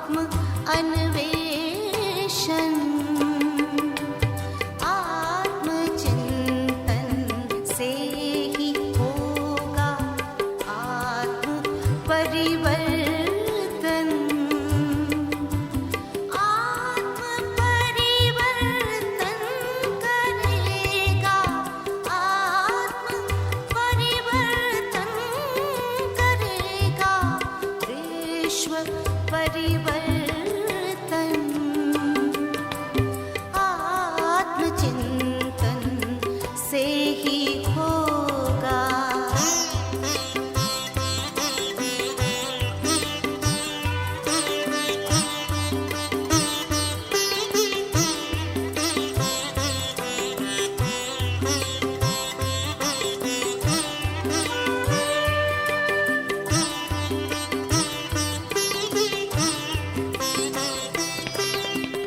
आत्म अन्वेषण, आत्मचिंतन से ही होगा आत्म परिवर्तन। आत्म परिवर्तन करेगा, आत्म परिवर्तन करेगा, विश्व परिवर्तन आत्मचिंतन से ही होगा।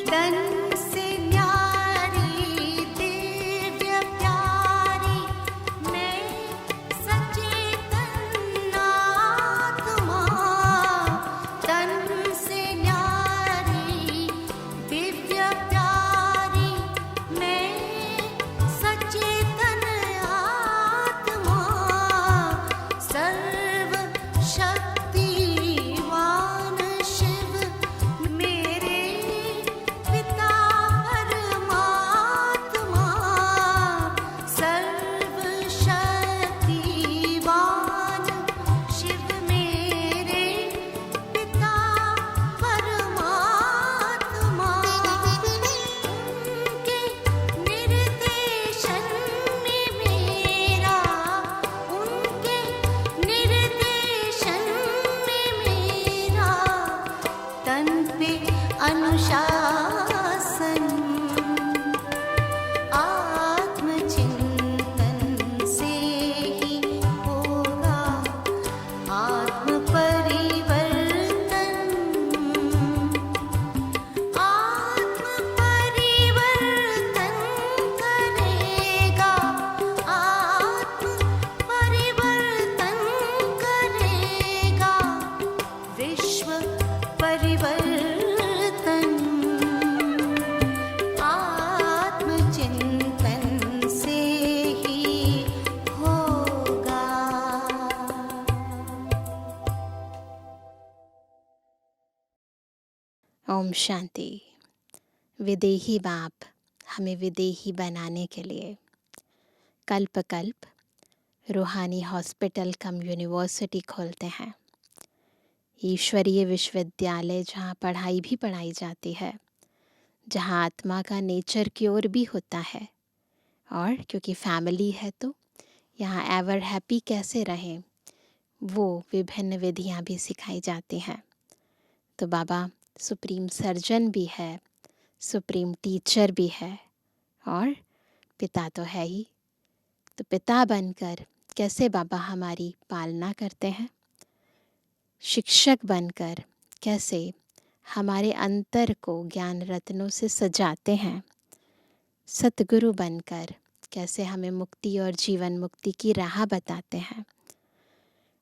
तन से न्यारी दिव्य प्यारी मैं सचेतन आत्मा, तन से न्यारी दिव्य प्यारी मैं सचेतन आत्मा, सर्व शक्तिवान शिव मेरे पिता परमात्मा, सर्व शक्तिवान शिव मेरे पिता परमात्मा, उनके निर्देशन में मेरा, उनके निर्देशन में मेरा तन पे अनुशासन, आत्मचिंतन से ही होगा आत्म परिवर्तन। आत्म परिवर्तन करेगा, आत्म परिवर्तन करेगा, विश्व परिवर्तन आत्मचिंतन से ही होगा। ओम शांति। विदेही बाप हमें विदेही बनाने के लिए कल्प कल्प रूहानी हॉस्पिटल कम यूनिवर्सिटी खोलते हैं, ईश्वरीय विश्वविद्यालय जहाँ पढ़ाई भी पढ़ाई जाती है, जहाँ आत्मा का नेचर क्योर भी होता है। और क्योंकि फैमिली है तो यहाँ एवर हैप्पी कैसे रहें वो विभिन्न विधियाँ भी सिखाई जाती हैं। तो बाबा सुप्रीम सर्जन भी है, सुप्रीम टीचर भी है और पिता तो है ही। तो पिता बनकर कैसे बाबा हमारी पालना करते हैं, शिक्षक बनकर कैसे हमारे अंतर को ज्ञान रत्नों से सजाते हैं, सतगुरु बनकर कैसे हमें मुक्ति और जीवन मुक्ति की राह बताते हैं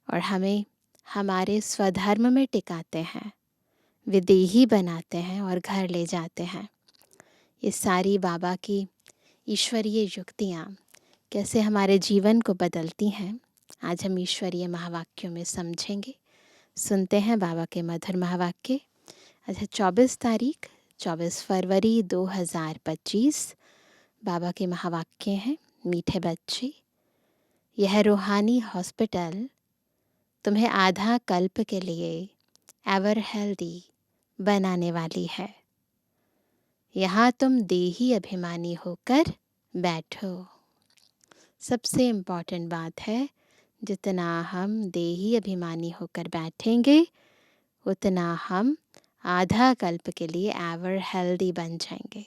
और हमें हमारे स्वधर्म में टिकाते हैं, विदेही बनाते हैं और घर ले जाते हैं। ये सारी बाबा की ईश्वरीय युक्तियाँ कैसे हमारे जीवन को बदलती हैं, आज हम ईश्वरीय महावाक्यों में समझेंगे। सुनते हैं बाबा के मधुर महावाक्य। अच्छा, 24 फरवरी 2025 बाबा के महावाक्य हैं। मीठे बच्चे, यह रूहानी हॉस्पिटल तुम्हें आधा कल्प के लिए एवर हेल्दी बनाने वाली है। यहाँ तुम देही अभिमानी होकर बैठो। सबसे इम्पॉर्टेंट बात है, जितना हम देही अभिमानी होकर बैठेंगे उतना हम आधा कल्प के लिए एवर हेल्दी बन जाएंगे।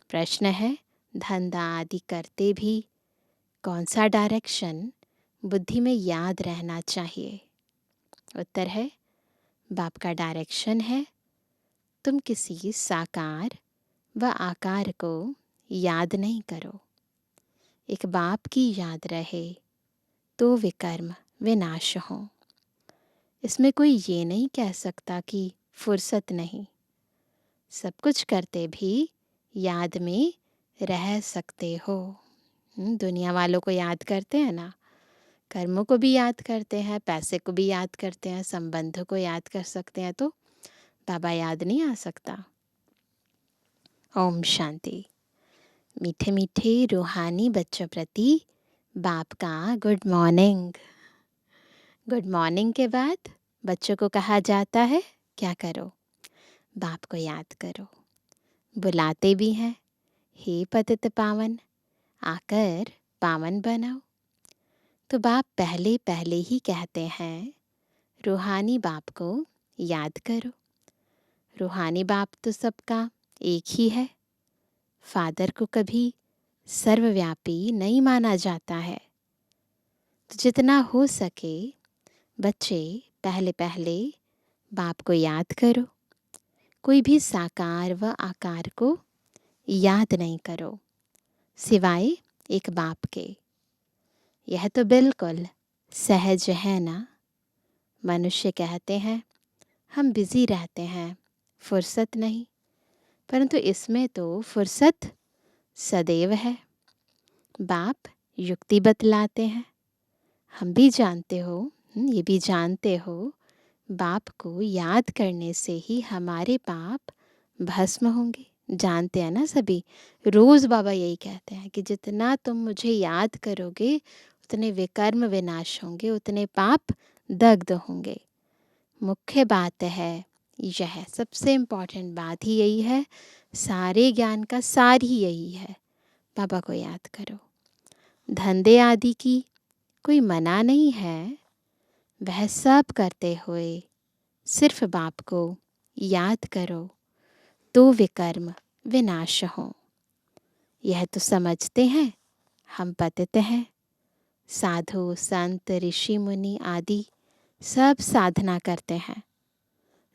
प्रश्न है, धंधा आदि करते भी कौन सा डायरेक्शन बुद्धि में याद रहना चाहिए? उत्तर है, बाप का डायरेक्शन है, तुम किसी साकार व आकार को याद नहीं करो। एक बाप की याद रहे तो विकर्म विनाश हो। इसमें कोई ये नहीं कह सकता कि फुर्सत नहीं। सब कुछ करते भी याद में रह सकते हो। दुनिया वालों को याद करते हैं ना, कर्मों को भी याद करते हैं, पैसे को भी याद करते हैं, संबंधों को याद कर सकते हैं, तो बाबा याद नहीं आ सकता। ओम शांति। मीठे मीठे रूहानी बच्चों प्रति बाप का गुड मॉर्निंग। गुड मॉर्निंग के बाद बच्चों को कहा जाता है क्या करो? बाप को याद करो। बुलाते भी हैं, हे पतित पावन, आकर पावन बनाओ। तो बाप पहले पहले ही कहते हैं रूहानी बाप को याद करो। रूहानी बाप तो सबका एक ही है। फादर को कभी सर्वव्यापी नहीं माना जाता है। तो जितना हो सके बच्चे पहले पहले बाप को याद करो। कोई भी साकार व आकार को याद नहीं करो सिवाय एक बाप के। यह तो बिल्कुल सहज है ना। मनुष्य कहते हैं हम बिज़ी रहते हैं, फुर्सत नहीं, परंतु इसमें तो फुर्सत सदैव है। बाप युक्ति बतलाते हैं। हम भी जानते हो, ये भी जानते हो, बाप को याद करने से ही हमारे पाप भस्म होंगे। जानते हैं ना सभी। रोज़ बाबा यही कहते हैं कि जितना तुम मुझे याद करोगे उतने विकर्म विनाश होंगे, उतने पाप दग्ध होंगे। मुख्य बात है यह, सबसे इम्पॉर्टेंट बात ही यही है। सारे ज्ञान का सार ही यही है, बाबा को याद करो। धंधे आदि की कोई मना नहीं है, वह सब करते हुए सिर्फ बाप को याद करो तो विकर्म विनाश हो। यह तो समझते हैं हम पतित हैं। साधु संत ऋषि मुनि आदि सब साधना करते हैं।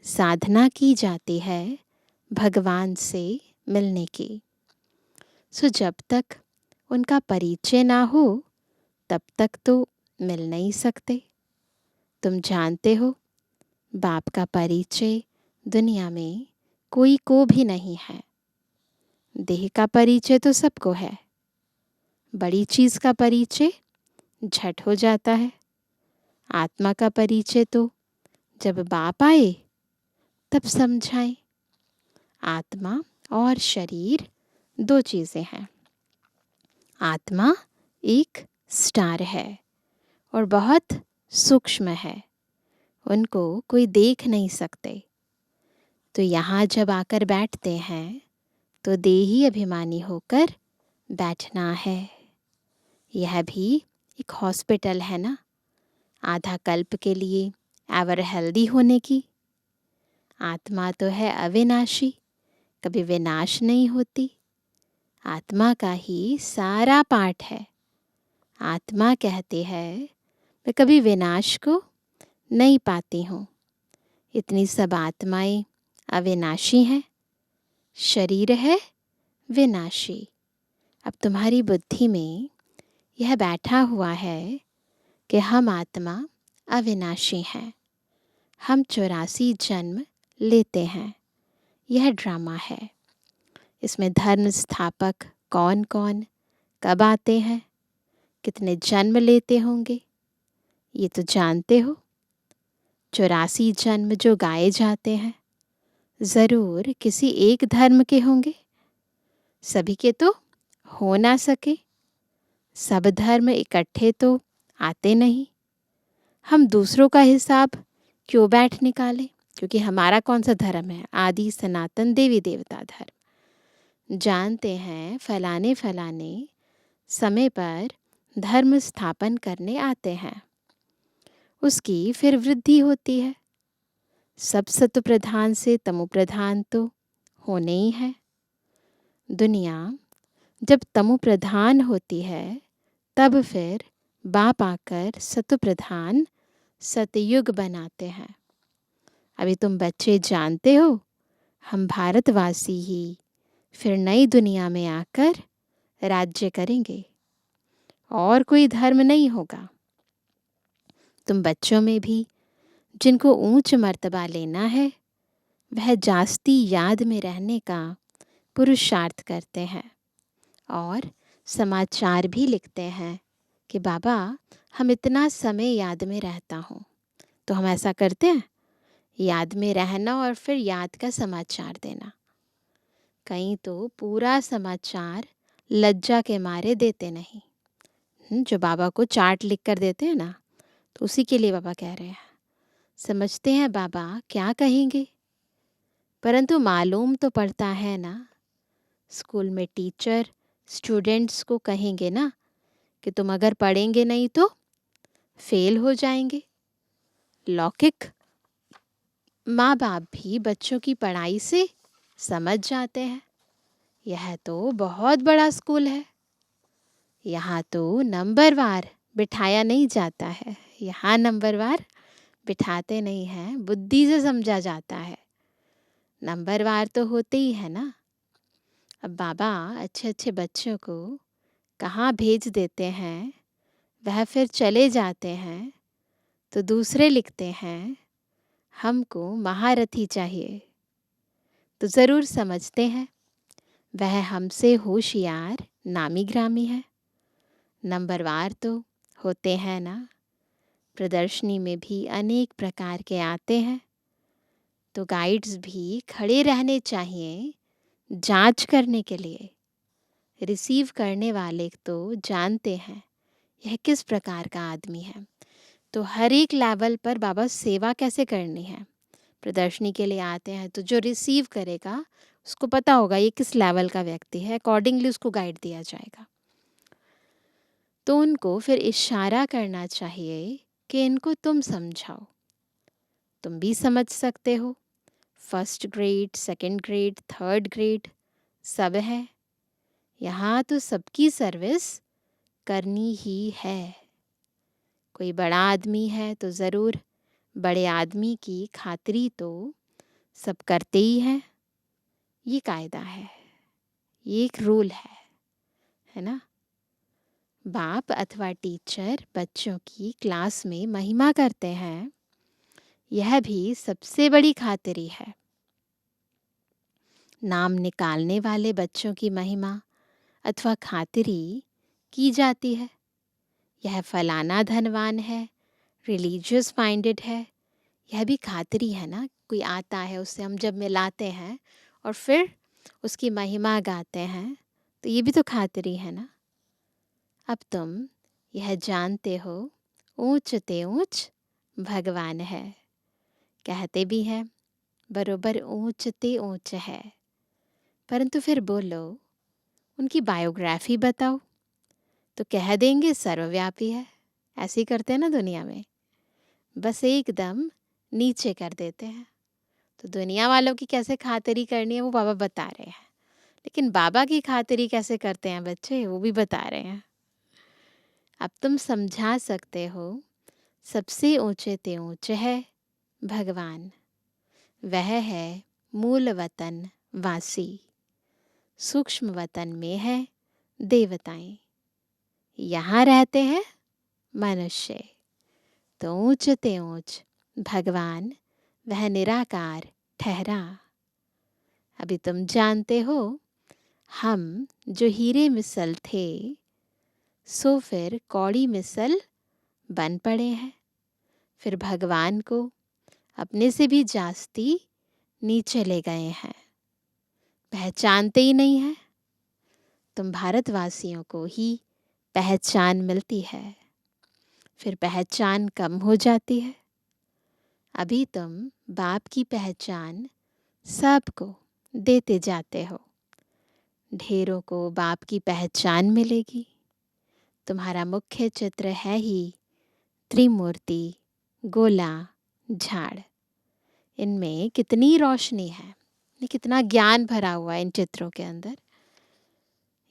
साधना की जाती है भगवान से मिलने की। सो जब तक उनका परिचय ना हो तब तक तो मिल नहीं सकते। तुम जानते हो बाप का परिचय दुनिया में कोई को भी नहीं है। देह का परिचय तो सबको है। बड़ी चीज़ का परिचय झट हो जाता है। आत्मा का परिचय तो जब बाप आए तब समझाएं। आत्मा और शरीर दो चीज़ें हैं। आत्मा एक स्टार है और बहुत सूक्ष्म है, उनको कोई देख नहीं सकते। तो यहाँ जब आकर बैठते हैं तो देही अभिमानी होकर बैठना है। यह भी एक हॉस्पिटल है ना, आधा कल्प के लिए एवर हेल्दी होने की। आत्मा तो है अविनाशी, कभी विनाश नहीं होती। आत्मा का ही सारा पाठ है। आत्मा कहती है मैं कभी विनाश को नहीं पाती हूँ। इतनी सब आत्माएं अविनाशी हैं, शरीर है विनाशी। अब तुम्हारी बुद्धि में यह बैठा हुआ है कि हम आत्मा अविनाशी हैं, हम 84 जन्म लेते हैं। यह ड्रामा है। इसमें धर्म स्थापक कौन कौन कब आते हैं, कितने जन्म लेते होंगे, ये तो जानते हो। 84 जन्म जो गाए जाते हैं ज़रूर किसी एक धर्म के होंगे। सभी के तो हो ना सके। सब धर्म इकट्ठे तो आते नहीं। हम दूसरों का हिसाब क्यों बैठ निकालें, क्योंकि हमारा कौन सा धर्म है? आदि सनातन देवी देवता धर्म। जानते हैं फलाने फलाने समय पर धर्म स्थापन करने आते हैं, उसकी फिर वृद्धि होती है। सब सत्व प्रधान से तमो प्रधान तो होने ही है। दुनिया जब तमो प्रधान होती है तब फिर बाप आकर सत्व प्रधान सतयुग बनाते हैं। अभी तुम बच्चे जानते हो हम भारतवासी ही फिर नई दुनिया में आकर राज्य करेंगे और कोई धर्म नहीं होगा। तुम बच्चों में भी जिनको ऊंच मर्तबा लेना है वह जास्ती याद में रहने का पुरुषार्थ करते हैं और समाचार भी लिखते हैं कि बाबा हम इतना समय याद में रहता हूँ। तो हम ऐसा करते हैं, याद में रहना और फिर याद का समाचार देना। कहीं तो पूरा समाचार लज्जा के मारे देते नहीं। जो बाबा को चार्ट लिख कर देते हैं ना, तो उसी के लिए बाबा कह रहे हैं। समझते हैं बाबा क्या कहेंगे, परंतु मालूम तो पड़ता है ना। स्कूल में टीचर स्टूडेंट्स को कहेंगे ना कि तुम अगर पढ़ेंगे नहीं तो फेल हो जाएंगे। लौकिक माँ बाप भी बच्चों की पढ़ाई से समझ जाते हैं, यह तो बहुत बड़ा स्कूल है, यहाँ तो नंबरवार बिठाया नहीं जाता है। यहाँ नंबरवार बिठाते नहीं हैं, बुद्धि से समझा जाता है। नंबरवार तो होते ही है ना। अब बाबा अच्छे अच्छे बच्चों को कहाँ भेज देते हैं, वह फिर चले जाते हैं तो दूसरे लिखते हैं हमको महारथी चाहिए। तो ज़रूर समझते हैं वह हमसे होशियार नामी ग्रामी है। नंबरवार तो होते हैं ना। प्रदर्शनी में भी अनेक प्रकार के आते हैं, तो गाइड्स भी खड़े रहने चाहिए जांच करने के लिए। रिसीव करने वाले तो जानते हैं यह किस प्रकार का आदमी है। तो हर एक लेवल पर बाबा सेवा कैसे करनी है। प्रदर्शनी के लिए आते हैं तो जो रिसीव करेगा उसको पता होगा ये किस लेवल का व्यक्ति है, अकॉर्डिंगली उसको गाइड दिया जाएगा। तो उनको फिर इशारा करना चाहिए कि इनको तुम समझाओ। तुम भी समझ सकते हो। First grade, second grade, third grade सब है। यहाँ तो सबकी सर्विस करनी ही है। कोई बड़ा आदमी है तो ज़रूर बड़े आदमी की खातिरी तो सब करते ही हैं। ये कायदा है, ये एक रूल है ना। बाप अथवा टीचर बच्चों की क्लास में महिमा करते हैं, यह भी सबसे बड़ी खातिरी है। नाम निकालने वाले बच्चों की महिमा अथवा खातिरी की जाती है। यह फलाना धनवान है, रिलीजियस माइंडेड है, यह भी खातिरी है ना। कोई आता है उससे हम जब मिलाते हैं और फिर उसकी महिमा गाते हैं, तो ये भी तो खातिरी है ना। अब तुम यह जानते हो ऊंच ते ऊंच भगवान है। कहते भी हैं बरोबर ऊंच ते ऊंच है, परंतु फिर बोलो उनकी बायोग्राफी बताओ तो कह देंगे सर्वव्यापी है। ऐसे ही करते हैं ना दुनिया में, बस एकदम नीचे कर देते हैं। तो दुनिया वालों की कैसे खातिरी करनी है वो बाबा बता रहे हैं, लेकिन बाबा की खातिरी कैसे करते हैं बच्चे वो भी बता रहे हैं। अब तुम समझा सकते हो सबसे ऊंचे ते ऊंचे है भगवान। वह है मूल वतन वासी। सूक्ष्म वतन में है देवताएं, यहाँ रहते हैं मनुष्य। तो ऊंच ते ऊंच भगवान वह निराकार ठहरा। अभी तुम जानते हो हम जो हीरे मिसल थे सो फिर कौड़ी मिसल बन पड़े हैं। फिर भगवान को अपने से भी जास्ती नीचे ले गए हैं, पहचानते ही नहीं है। तुम भारतवासियों को ही पहचान मिलती है, फिर पहचान कम हो जाती है। अभी तुम बाप की पहचान सबको देते जाते हो। ढेरों को बाप की पहचान मिलेगी। तुम्हारा मुख्य चित्र है ही त्रिमूर्ति, गोला, झाड़। इनमें कितनी रोशनी है, ये कितना ज्ञान भरा हुआ है इन चित्रों के अंदर।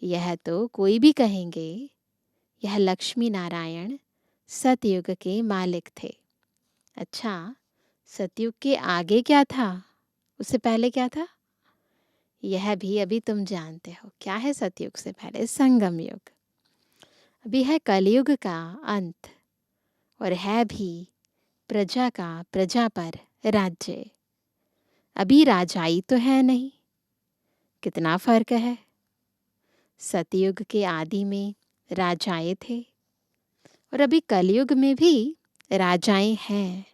यह तो कोई भी कहेंगे यह लक्ष्मी नारायण सतयुग के मालिक थे। अच्छा, सतयुग के आगे क्या था, उससे पहले क्या था, यह भी अभी तुम जानते हो। क्या है सतयुग से पहले? संगम युग। अभी है कलयुग का अंत और है भी प्रजा का प्रजा पर राज्य। अभी राजाई तो है नहीं। कितना फर्क है। सतयुग के आदि में राजाएं थे और अभी कलयुग में भी राजाएं हैं।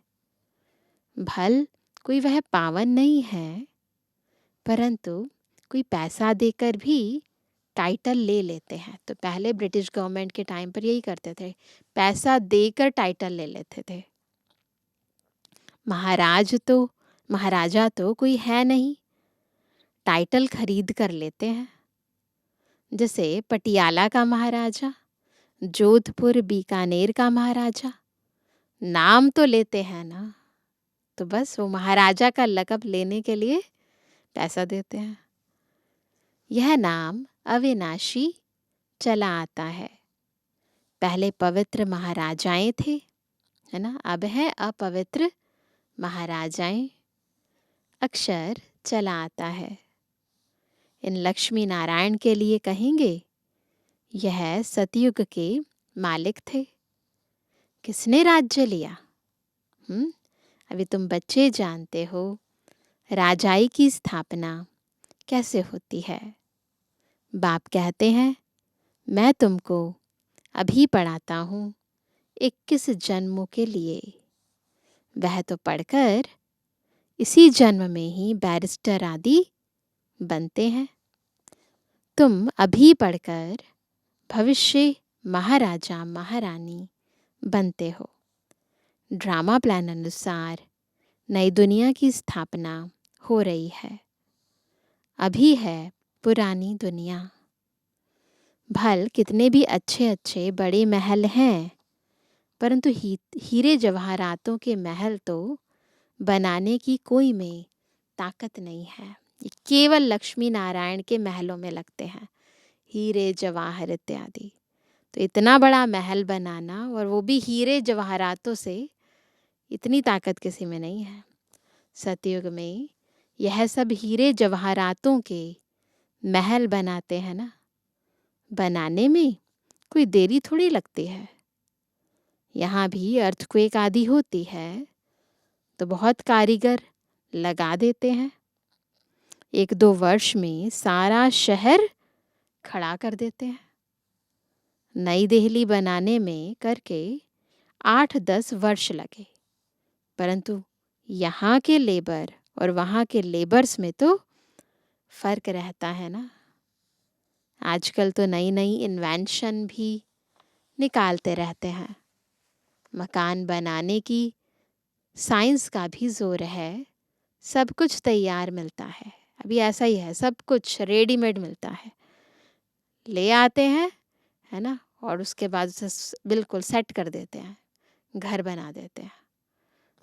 भल कोई वह पावन नहीं है, परंतु कोई पैसा देकर भी टाइटल ले लेते हैं। तो पहले ब्रिटिश गवर्नमेंट के टाइम पर यही करते थे, पैसा देकर टाइटल ले लेते थे। महाराजा तो कोई है नहीं, टाइटल खरीद कर लेते हैं। जैसे पटियाला का महाराजा, जोधपुर बीकानेर का महाराजा, नाम तो लेते हैं ना, तो बस वो महाराजा का लक़ब लेने के लिए पैसा देते हैं। यह नाम अविनाशी चला आता है। पहले पवित्र महाराजाएं थे, है ना, अब है अपवित्र महाराजाएं। अक्षर चला आता है। इन लक्ष्मी नारायण के लिए कहेंगे, यह सतयुग के मालिक थे। किसने राज्य लिया? अभी तुम बच्चे जानते हो राजाई की स्थापना कैसे होती है। बाप कहते हैं, मैं तुमको अभी पढ़ाता हूँ 21 जन्मों के लिए। वह तो पढ़कर इसी जन्म में ही बैरिस्टर आदि बनते हैं। तुम अभी पढ़कर भविष्य महाराजा महारानी बनते हो। ड्रामा प्लान अनुसार नई दुनिया की स्थापना हो रही है। अभी है पुरानी दुनिया। भल कितने भी अच्छे अच्छे बड़े महल हैं, परंतु हीरे जवाहरातों के महल तो बनाने की कोई में ताकत नहीं है। ये केवल लक्ष्मी नारायण के महलों में लगते हैं, हीरे जवाहर इत्यादि। तो इतना बड़ा महल बनाना, और वो भी हीरे जवाहरातों से, इतनी ताकत किसी में नहीं है। सतयुग में यह सब हीरे जवाहरातों के महल बनाते हैं ना, बनाने में कोई देरी थोड़ी लगती है। यहाँ भी अर्थक्वेक आदि होती है तो बहुत कारीगर लगा देते हैं, 1-2 वर्ष में सारा शहर खड़ा कर देते हैं। नई दिल्ली बनाने में करके 8-10 वर्ष लगे, परंतु यहाँ के लेबर और वहाँ के लेबर्स में तो फर्क रहता है ना। आजकल तो नई नई इन्वेंशन भी निकालते रहते हैं। मकान बनाने की साइंस का भी जोर है, सब कुछ तैयार मिलता है। अभी ऐसा ही है, सब कुछ रेडीमेड मिलता है, ले आते हैं, है ना, और उसके बाद उसे बिल्कुल सेट कर देते हैं, घर बना देते हैं।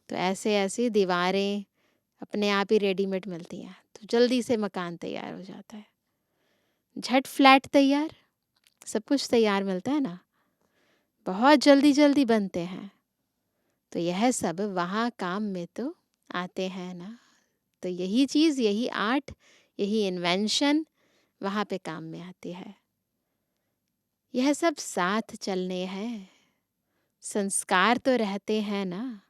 तो ऐसे ऐसी दीवारें अपने आप ही रेडीमेड मिलती हैं, तो जल्दी से मकान तैयार हो जाता है। झट फ्लैट तैयार, सब कुछ तैयार मिलता है ना, बहुत जल्दी जल्दी बनते हैं। तो यह सब वहाँ काम में तो आते हैं ना। तो यही चीज़, यही आर्ट, यही इन्वेंशन वहाँ पे काम में आती है। यह सब साथ चलने हैं। संस्कार तो रहते हैं ना,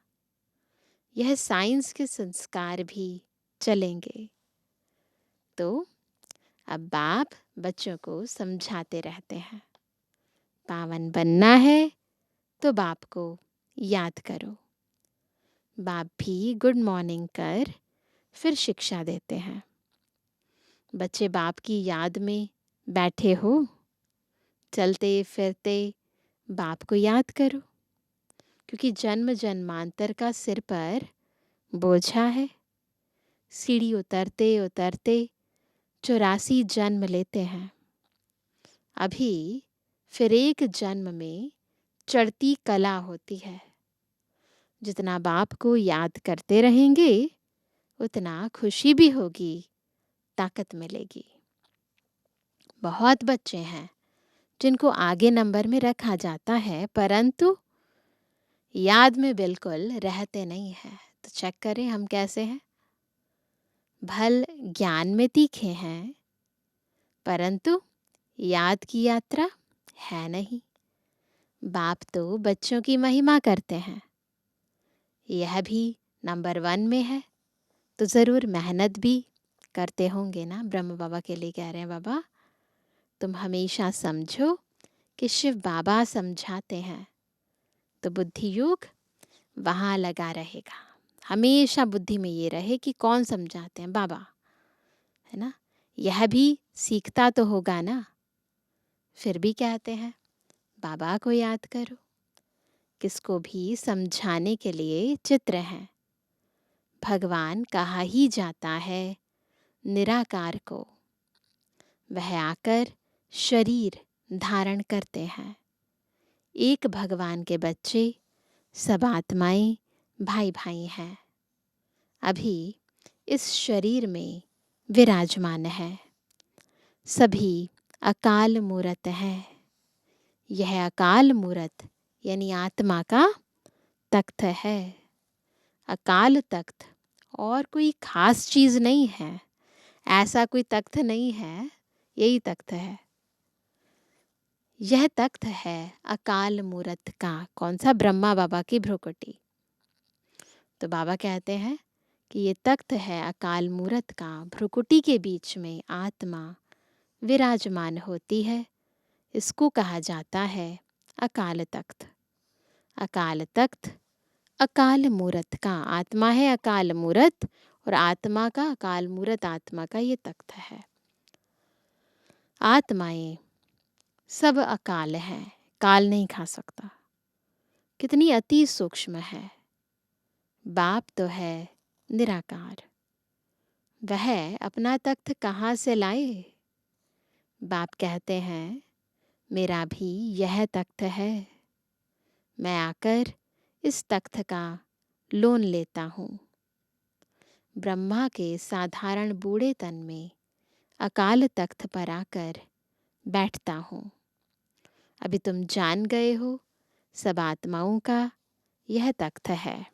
यह साइंस के संस्कार भी चलेंगे। तो अब बाप बच्चों को समझाते रहते हैं, पावन बनना है तो बाप को याद करो। बाप भी गुड मॉर्निंग कर फिर शिक्षा देते हैं। बच्चे बाप की याद में बैठे हो, चलते फिरते बाप को याद करो, क्योंकि जन्म जन्मांतर का सिर पर बोझा है। सीढ़ी उतरते उतरते 84 जन्म लेते हैं। अभी फिर एक जन्म में चढ़ती कला होती है। जितना बाप को याद करते रहेंगे, उतना खुशी भी होगी, ताकत मिलेगी। बहुत बच्चे हैं जिनको आगे नंबर में रखा जाता है, परंतु याद में बिल्कुल रहते नहीं हैं। तो चेक करें हम कैसे हैं। भल ज्ञान में तीखे हैं, परंतु याद की यात्रा है नहीं। बाप तो बच्चों की महिमा करते हैं, यह भी नंबर 1 में है, तो ज़रूर मेहनत भी करते होंगे ना। ब्रह्म बाबा के लिए कह रहे हैं, बाबा तुम हमेशा समझो कि शिव बाबा समझाते हैं तो बुद्धि योग वहाँ लगा रहेगा। हमेशा बुद्धि में ये रहे कि कौन समझाते हैं, बाबा, है ना। यह भी सीखता तो होगा ना। फिर भी कहते हैं बाबा को याद करो। किसको भी समझाने के लिए चित्र हैं। भगवान कहा ही जाता है निराकार को। वह आकर शरीर धारण करते हैं। एक भगवान के बच्चे, सब आत्माएं भाई भाई हैं। अभी इस शरीर में विराजमान है। सभी अकाल मूरत है। यह अकाल मूरत यानी आत्मा का तख्त है। अकाल तख्त और कोई खास चीज नहीं है। ऐसा कोई तख्त नहीं है, यही तख्त है। यह तख्त है अकाल मूरत का। कौन सा? ब्रह्मा बाबा की भ्रुकुटी। तो बाबा कहते हैं कि ये तख्त है अकाल मूरत का। भ्रुकुटी के बीच में आत्मा विराजमान होती है। इसको कहा जाता है अकाल तख्त। अकाल तख्त अकाल मूरत का। आत्मा है अकाल मूरत और आत्मा का, अकाल मूरत आत्मा का ये तख्त है। आत्माएं सब अकाल हैं, काल नहीं खा सकता। कितनी अति सूक्ष्म है। बाप तो है निराकार। वह अपना तख्त कहाँ से लाए? बाप कहते हैं मेरा भी यह तख्त है। मैं आकर इस तख्त का लोन लेता हूँ। ब्रह्मा के साधारण बूढ़े तन में अकाल तख्त पर आकर बैठता हूँ। अभी तुम जान गए हो सब आत्माओं का यह तख्त है।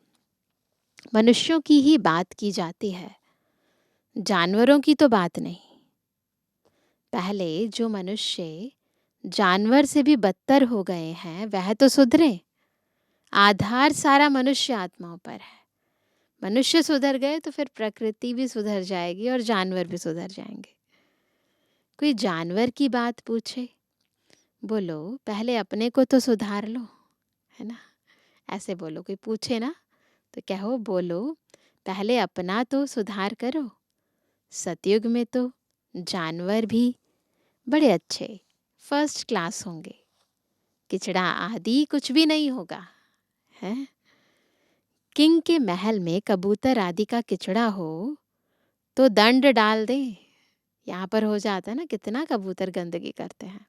मनुष्यों की ही बात की जाती है, जानवरों की तो बात नहीं। पहले जो मनुष्य जानवर से भी बदतर हो गए हैं वह तो सुधरे। आधार सारा मनुष्य आत्माओं पर है। मनुष्य सुधर गए तो फिर प्रकृति भी सुधर जाएगी और जानवर भी सुधर जाएंगे। कोई जानवर की बात पूछे, बोलो पहले अपने को तो सुधार लो, है ना। ऐसे बोलो। कोई पूछे ना तो कहो, बोलो पहले अपना तो सुधार करो। सतयुग में तो जानवर भी बड़े अच्छे फर्स्ट क्लास होंगे। किचड़ा आदि कुछ भी नहीं होगा, है। किंग के महल में कबूतर आदि का किचड़ा हो तो दंड डाल दे। यहाँ पर हो जाता है ना, कितना कबूतर गंदगी करते हैं।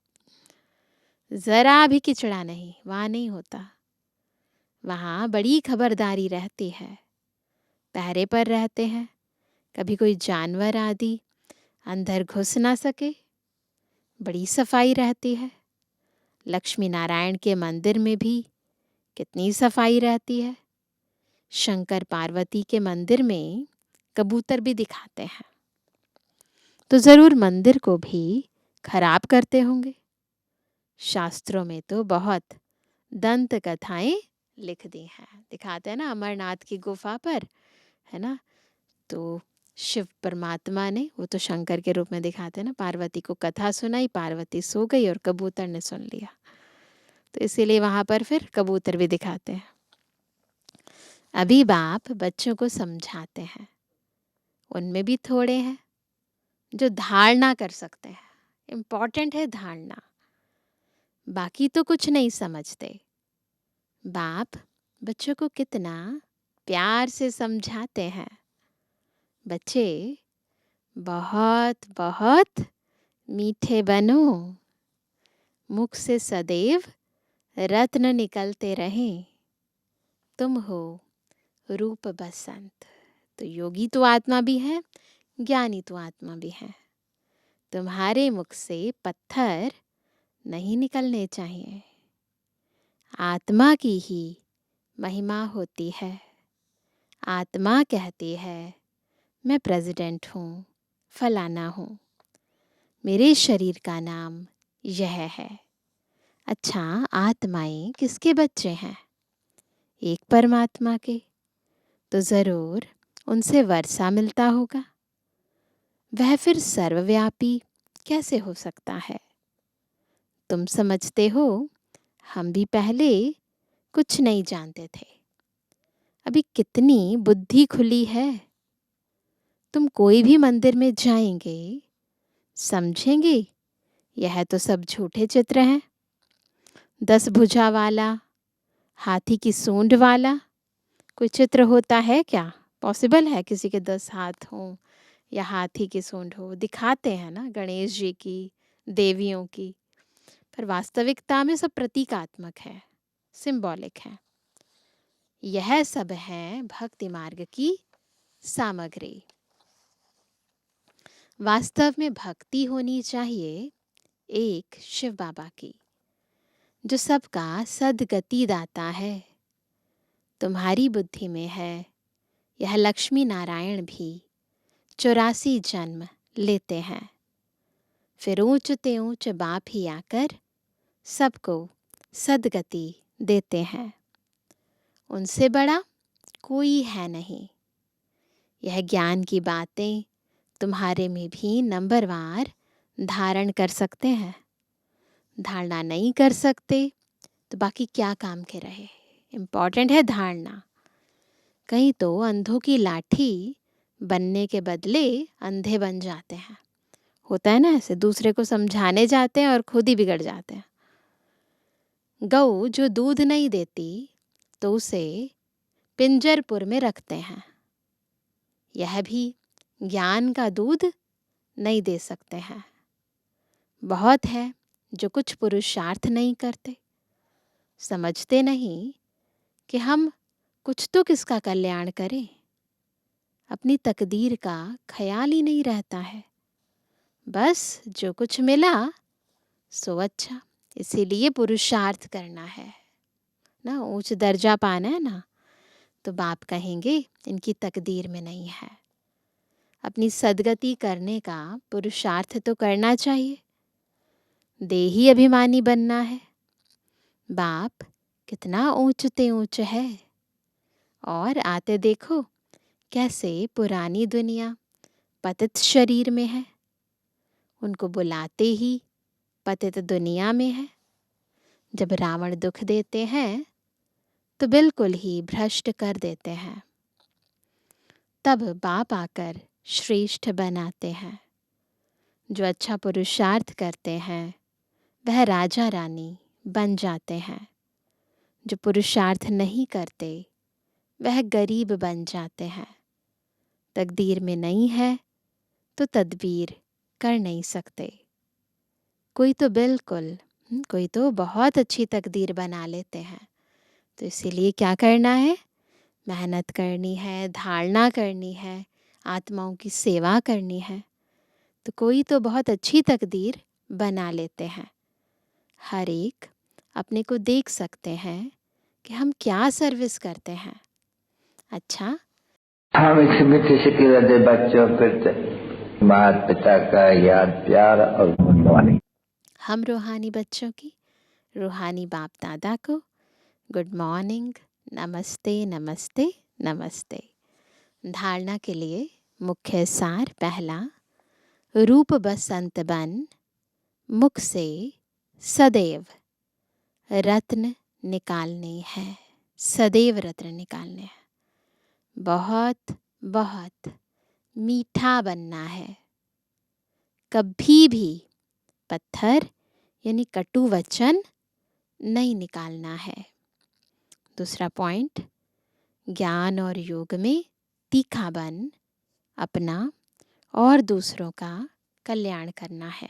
जरा भी किचड़ा नहीं, वहाँ नहीं होता। वहाँ बड़ी खबरदारी रहती है। पहरे पर रहते हैं, कभी कोई जानवर आदि अंदर घुस ना सके। बड़ी सफाई रहती है। लक्ष्मी नारायण के मंदिर में भी कितनी सफाई रहती है। शंकर पार्वती के मंदिर में कबूतर भी दिखाते हैं, तो जरूर मंदिर को भी खराब करते होंगे। शास्त्रों में तो बहुत दंत कथाएं लिख दी हैं। दिखाते हैं ना अमरनाथ की गुफा पर, है ना। तो शिव परमात्मा ने, वो तो शंकर के रूप में दिखाते हैं ना, पार्वती को कथा सुनाई, पार्वती सो गई और कबूतर ने सुन लिया। तो इसीलिए वहां पर फिर कबूतर भी दिखाते हैं। अभी बाप बच्चों को समझाते हैं। उनमें भी थोड़े हैं जो धारणा कर सकते हैं। इम्पॉर्टेंट है धारणा, बाकी तो कुछ नहीं समझते। बाप बच्चों को कितना प्यार से समझाते हैं। बच्चे बहुत बहुत मीठे बनो, मुख से सदैव रत्न निकलते रहें। तुम हो रूप बसंत। तो योगी तो आत्मा भी है, ज्ञानी तो आत्मा भी है। तुम्हारे मुख से पत्थर नहीं निकलने चाहिए। आत्मा की ही महिमा होती है। आत्मा कहती है मैं प्रेसिडेंट हूँ, फलाना हूँ, मेरे शरीर का नाम यह है। अच्छा, आत्माएं किसके बच्चे हैं? एक परमात्मा के। तो ज़रूर उनसे वर्षा मिलता होगा, वह फिर सर्वव्यापी कैसे हो सकता है? तुम समझते हो, हम भी पहले कुछ नहीं जानते थे, अभी कितनी बुद्धि खुली है। तुम कोई भी मंदिर में जाएंगे, समझेंगे यह तो सब झूठे चित्र हैं। 10 भुजा वाला, हाथी की सूंड वाला कोई चित्र होता है क्या? पॉसिबल है किसी के 10 हाथ हों या हाथी की सूंड हो? दिखाते हैं ना गणेश जी की, देवियों की, पर वास्तविकता में सब प्रतीकात्मक है, सिंबॉलिक है। यह सब है भक्ति मार्ग की सामग्री। वास्तव में भक्ति होनी चाहिए एक शिव बाबा की, जो सबका सदगति दाता है। तुम्हारी बुद्धि में है, यह लक्ष्मी नारायण भी 84 जन्म लेते हैं, फिर ऊंचते ऊंच बाप ही आकर सबको सदगति देते हैं। उनसे बड़ा कोई है नहीं। यह ज्ञान की बातें तुम्हारे में भी नंबरवार धारण कर सकते हैं। धारणा नहीं कर सकते तो बाकी क्या काम के रहे। इम्पॉर्टेंट है धारणा। कहीं तो अंधों की लाठी बनने के बदले अंधे बन जाते हैं। होता है ना ऐसे, दूसरे को समझाने जाते हैं और खुद ही बिगड़ जाते हैं। गऊ जो दूध नहीं देती तो उसे पिंजरपुर में रखते हैं। यह भी ज्ञान का दूध नहीं दे सकते हैं। बहुत है जो कुछ पुरुषार्थ नहीं करते, समझते नहीं कि हम कुछ तो किसका कल्याण करें। अपनी तकदीर का ख्याल ही नहीं रहता है। बस जो कुछ मिला सो अच्छा, इसीलिए पुरुषार्थ करना है ना, ऊंच दर्जा पाना है ना, तो बाप कहेंगे इनकी तकदीर में नहीं है। अपनी सदगति करने का पुरुषार्थ तो करना चाहिए। देही अभिमानी बनना है। बाप कितना ऊंचते ऊंच है, और आते देखो कैसे पुरानी दुनिया पतित शरीर में है। उनको बुलाते ही पतित दुनिया में है। जब रावण दुख देते हैं तो बिल्कुल ही भ्रष्ट कर देते हैं। तब बाप आकर श्रेष्ठ बनाते हैं। जो अच्छा पुरुषार्थ करते हैं वह राजा रानी बन जाते हैं। जो पुरुषार्थ नहीं करते वह गरीब बन जाते हैं। तकदीर में नहीं है तो तदबीर कर नहीं सकते। कोई तो बिल्कुल, कोई तो बहुत अच्छी तकदीर बना लेते हैं। तो इसीलिए क्या करना है? मेहनत करनी है, धारणा करनी है, आत्माओं की सेवा करनी है। तो कोई तो बहुत अच्छी तकदीर बना लेते हैं। हर एक अपने को देख सकते हैं कि हम क्या सर्विस करते हैं। अच्छा, हम इस मीठे से किरते बच्चों पर माता पिता का याद प्यार और गुणगान। हम रूहानी बच्चों की, रूहानी बाप दादा को गुड मॉर्निंग, नमस्ते नमस्ते नमस्ते। धारणा के लिए मुख्य सार पहला, रूप बसंत बन मुख से सदैव रत्न निकालने हैं। सदैव रत्न निकालने हैं। बहुत बहुत मीठा बनना है। कभी भी पत्थर यानी कटु वचन नहीं निकालना है। दूसरा पॉइंट, ज्ञान और योग में तीखा बन अपना और दूसरों का कल्याण करना है।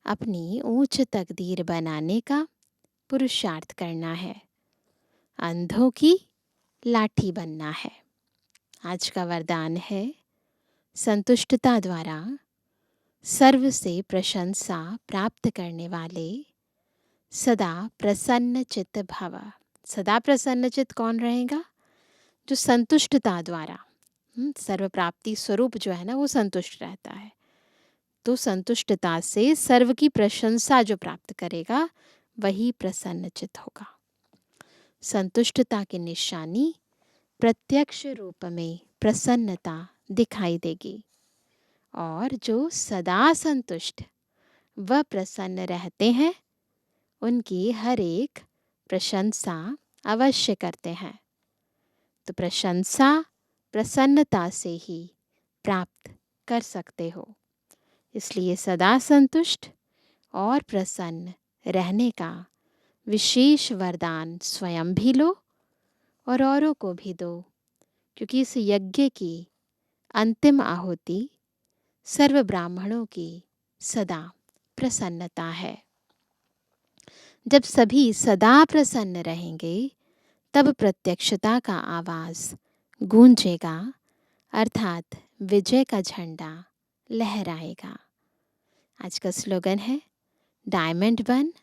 अपनी ऊंच तकदीर बनाने का पुरुषार्थ करना है। अंधों की लाठी बनना है। आज का वरदान है, संतुष्टता द्वारा सर्व से प्रशंसा प्राप्त करने वाले सदा प्रसन्न चित्त भव। सदा प्रसन्न चित्त कौन रहेगा? जो संतुष्टता द्वारा, सर्व प्राप्ति स्वरूप जो है ना, वो संतुष्ट रहता है। तो संतुष्टता से सर्व की प्रशंसा जो प्राप्त करेगा वही प्रसन्न चित्त होगा। संतुष्टता की निशानी प्रत्यक्ष रूप में प्रसन्नता दिखाई देगी। और जो सदा संतुष्ट व प्रसन्न रहते हैं उनकी हर एक प्रशंसा अवश्य करते हैं। तो प्रशंसा प्रसन्नता से ही प्राप्त कर सकते हो। इसलिए सदा संतुष्ट और प्रसन्न रहने का विशेष वरदान स्वयं भी लो और औरों को भी दो, क्योंकि इस यज्ञ की अंतिम आहुति सर्व ब्राह्मणों की सदा प्रसन्नता है। जब सभी सदा प्रसन्न रहेंगे तब प्रत्यक्षता का आवाज़ गूंजेगा, अर्थात विजय का झंडा लहराएगा। आज का स्लोगन है डायमंड बन।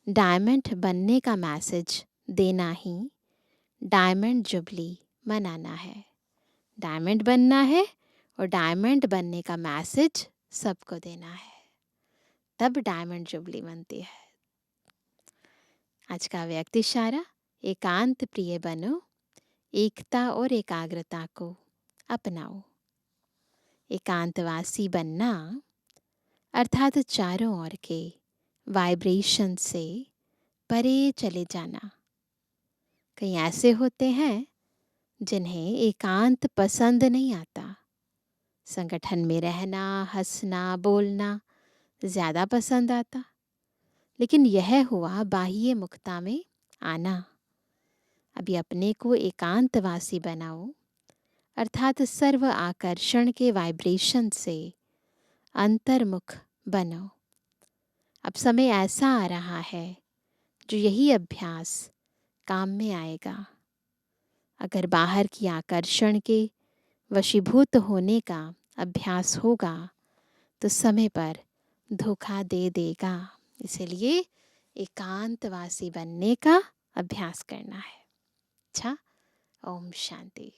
डायमंड बनने का मैसेज देना ही डायमंड जुबली मनाना है। डायमंड बनना है और डायमंड बनने का मैसेज सबको देना है, तब डायमंड जुबली बनती है। आज का व्यक्ति इशारा, एकांत प्रिय बनो, एकता और एकाग्रता को अपनाओ। एकांतवासी बनना अर्थात चारों ओर के वाइब्रेशन से परे चले जाना। कई ऐसे होते हैं जिन्हें एकांत पसंद नहीं आता। संगठन में रहना, हंसना, बोलना ज़्यादा पसंद आता। लेकिन यह हुआ बाह्य मुक्ता में आना। अभी अपने को एकांतवासी बनाओ, अर्थात सर्व आकर्षण के वाइब्रेशन से अंतर्मुख बनो। अब समय ऐसा आ रहा है जो यही अभ्यास काम में आएगा। अगर बाहर की आकर्षण के वशीभूत होने का अभ्यास होगा तो समय पर धोखा दे देगा। इसलिए एकांतवासी बनने का अभ्यास करना है। अच्छा, ओम शांति।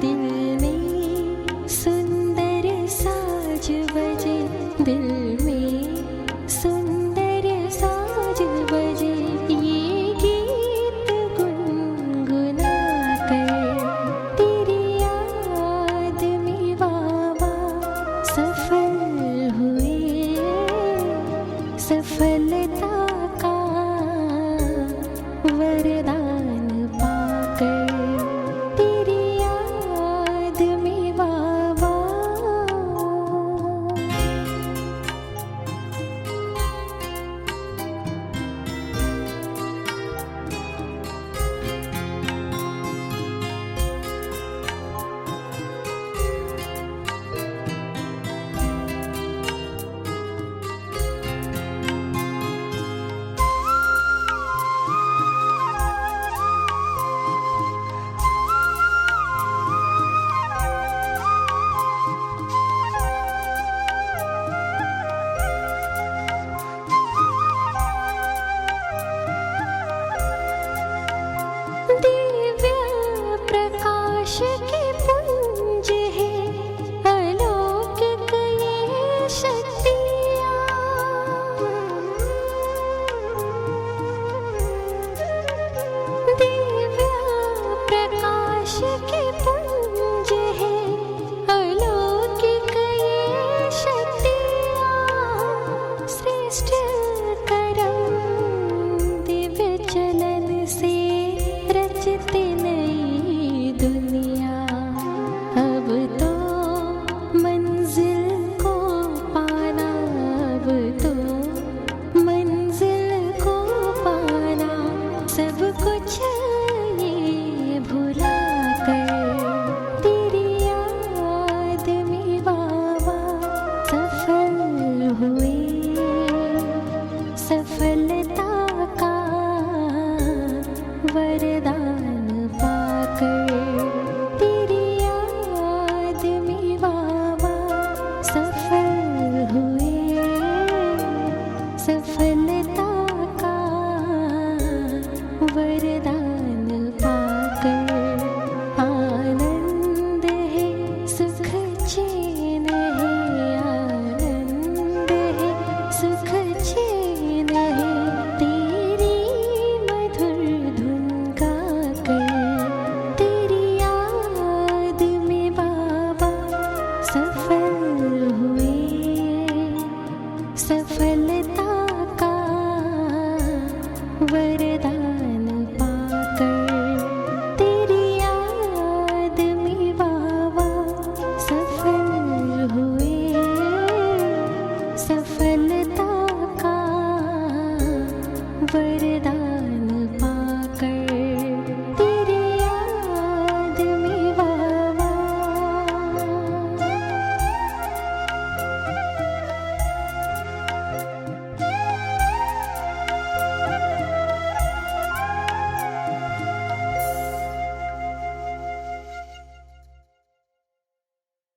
दिल में सुंदर साज बजे, दिल में सुंदर साज बजे, ये गीत गुनगुना कर तेरी याद में बाबा सफल हुए, सफलता का वरदान पाकर तेरी याद में बाबा। दिव्य प्रकाश के पुंज है अलौकिक ये शक्तियाँ, दिव्य प्रकाश के पुंज है अलौकिक ये शक्तियाँ, श्रेष्ठ करम दिव्य चलन से रचते नई दुनिया। अब तो मंजिल को पाना, अब तो मंजिल को पाना, सब कुछ ये भुला कर तेरी याद में बाबा सफल हुए, सफलता का वरदान पाकर तेरी याद में बाबा सफल हुए, सफलता का वरदान पाकर। आनंद है सुख चैन है, आनंद है सुख चैन है, तेरी मधुर धुन गाकर तेरी याद में बाबा सफल हुए, सफलता का वरदान पाकर तेरी याद में बाबा सफल हुए, सफलता का वरदान